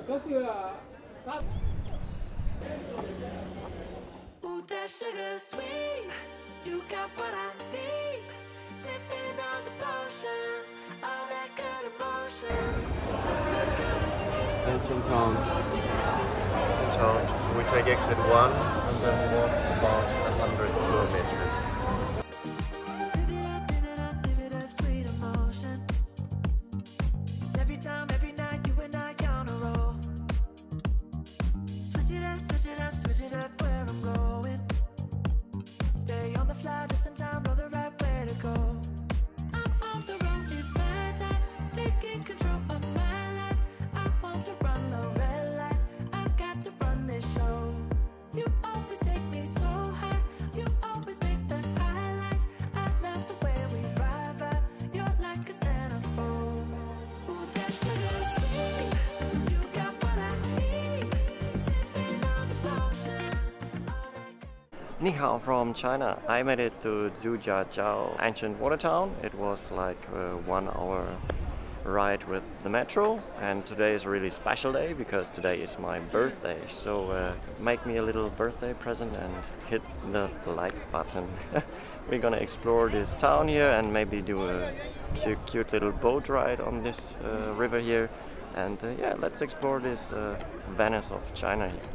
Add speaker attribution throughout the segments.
Speaker 1: Ooh, that sugar sweet, you got what I need. Sipping on the potion, all that good emotion. Just look at
Speaker 2: Chinatown. So we take exit 1 and then walk about 100 kilometers.
Speaker 1: live it up, live it up, sweet emotion. Every time, every night, you and I on a roll. Switch it up, switch it up, switch it up where I'm going. Stay on the fly, just in time, know the right way to go. I'm on the road, it's my time, taking control of my life. I want to run the red lights, I've got to run this show. You always take me so high, you always make the highlights. I love the way we vibe, you're like a centerfold. Ooh, that sugar sweet, you got what I need. Sipping on the potion, all that.
Speaker 3: Ni hao from China. I made it to Zhujiajiao, ancient water town. It was like a 1 hour ride with the metro, and today is a really special day because today is my birthday. So make me a little birthday present and hit the like button. We're gonna explore this town here and maybe do a cute little boat ride on this river here. And yeah, let's explore this Venice of China here.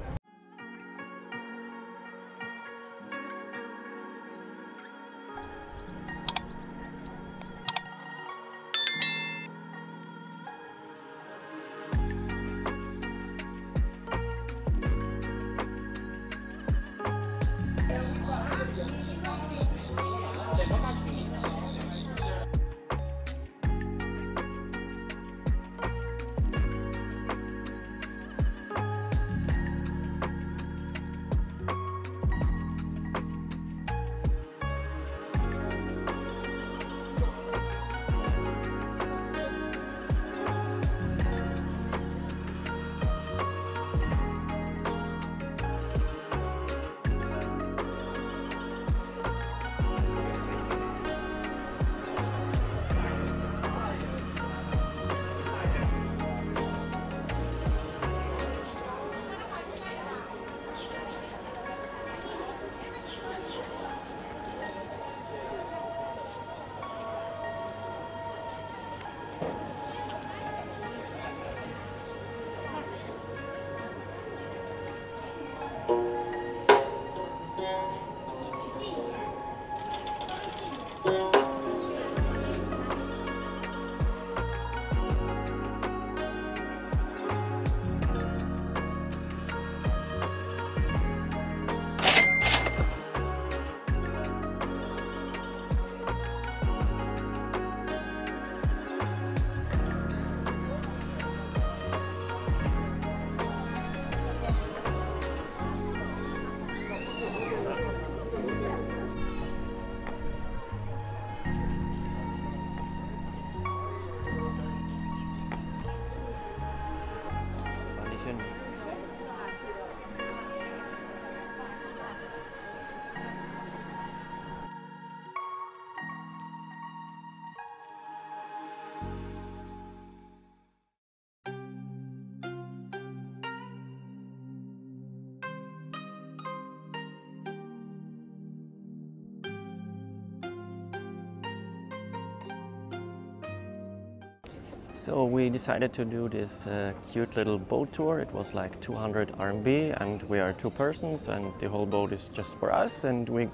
Speaker 3: So we decided to do this cute little boat tour. It was like 200 RMB and we are 2 persons and the whole boat is just for us, and we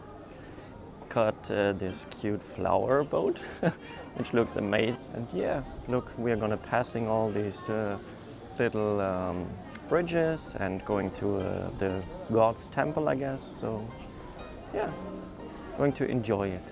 Speaker 3: got this cute flower boat which looks amazing. And yeah, look, we are gonna passing all these little bridges and going to the God's temple, I guess. So yeah, going to enjoy it.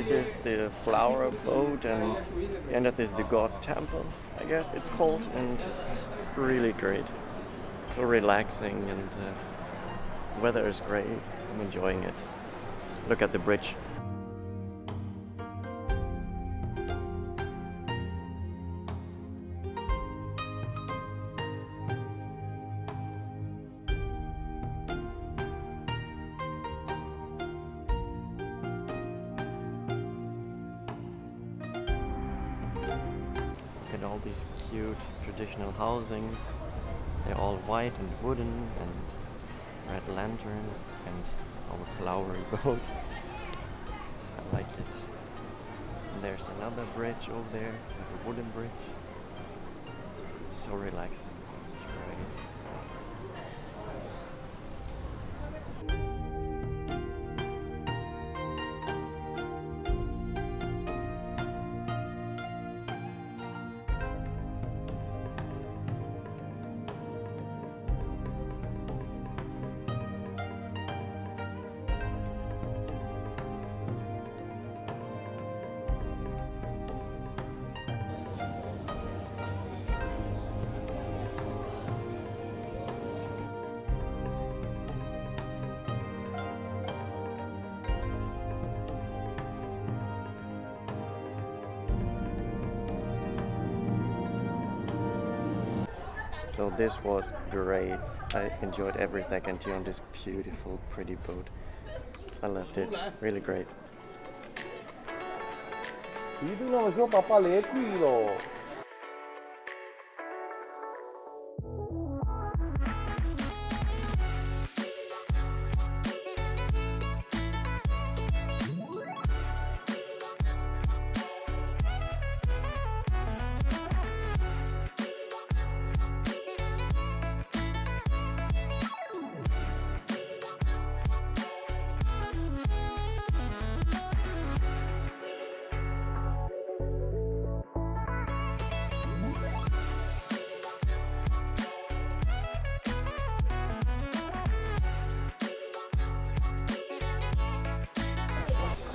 Speaker 3: This is the flower boat, and the end of this is the God's temple, I guess it's called, and it's really great. So relaxing, and weather is great. I'm enjoying it. Look at the bridge. Look at all these cute traditional housings. They're all white and wooden and red lanterns and our flowery boat. I like it. And there's another bridge over there, like a wooden bridge. So relaxing. It's great. So this was great. I enjoyed every second here on this beautiful, pretty boat. I loved it. Really great.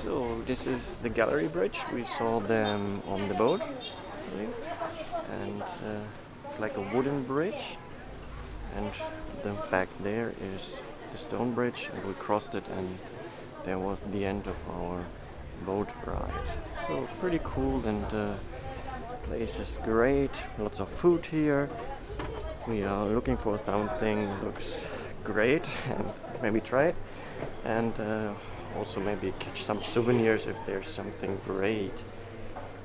Speaker 3: So this is the gallery bridge. We saw them on the boat, and it's like a wooden bridge, and the back there is the stone bridge, and we crossed it, and there was the end of our boat ride. So pretty cool, and the place is great. Lots of food here. We are looking for something looks great and maybe try it, and also maybe catch some souvenirs if there's something great.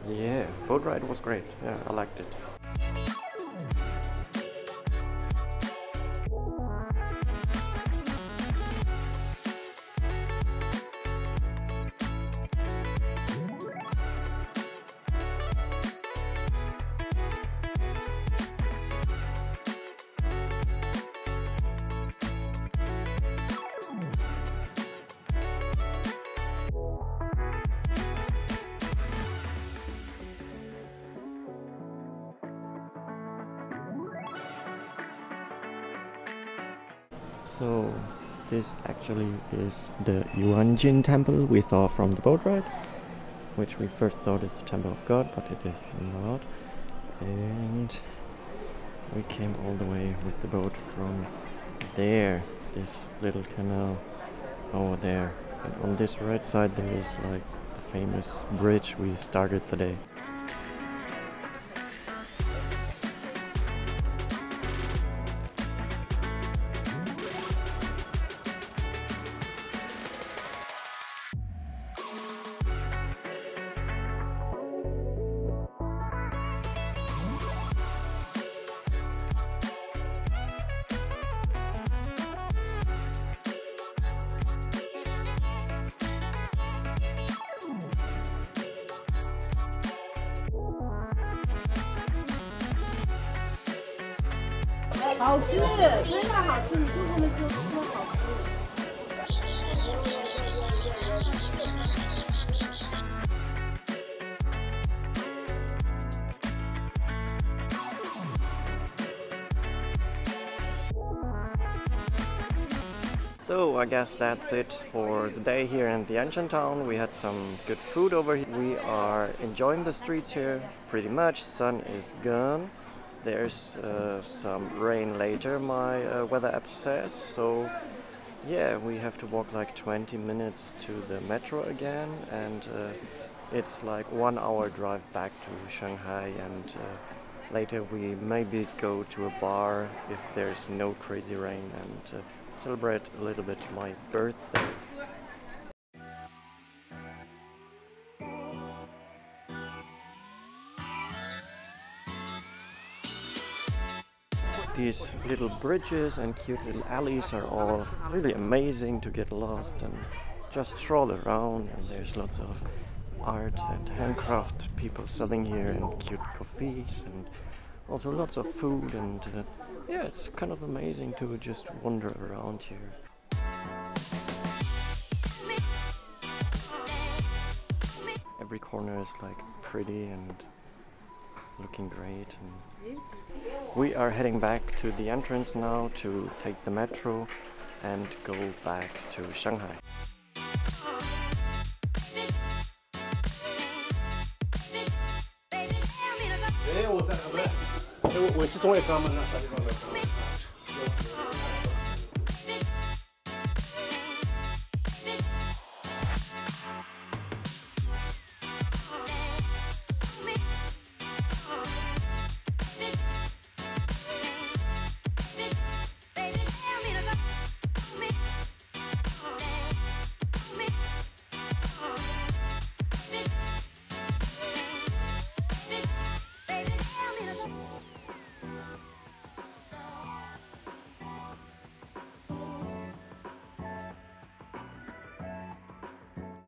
Speaker 3: Yeah, boat ride was great. Yeah, I liked it. So this actually is the Yuanjin temple we saw from the boat ride, which we first thought is the temple of God, but it is not. And we came all the way with the boat from there, this little canal over there. And on this right side there is like the famous bridge we started the day. So I guess that's it for the day here in the ancient town. We had some good food over here. We are enjoying the streets here pretty much. Sun is gone. There's some rain later, my weather app says. So yeah, we have to walk like 20 minutes to the metro again, and it's like 1 hour drive back to Shanghai, and later we maybe go to a bar if there's no crazy rain, and celebrate a little bit my birthday. These little bridges and cute little alleys are all really amazing to get lost and just stroll around, and there's lots of art and handcraft people selling here, and cute coffees, and also lots of food, and yeah, it's kind of amazing to just wander around here. Every corner is like pretty and looking great, and we are heading back to the entrance now to take the metro and go back to Shanghai.
Speaker 4: Eh,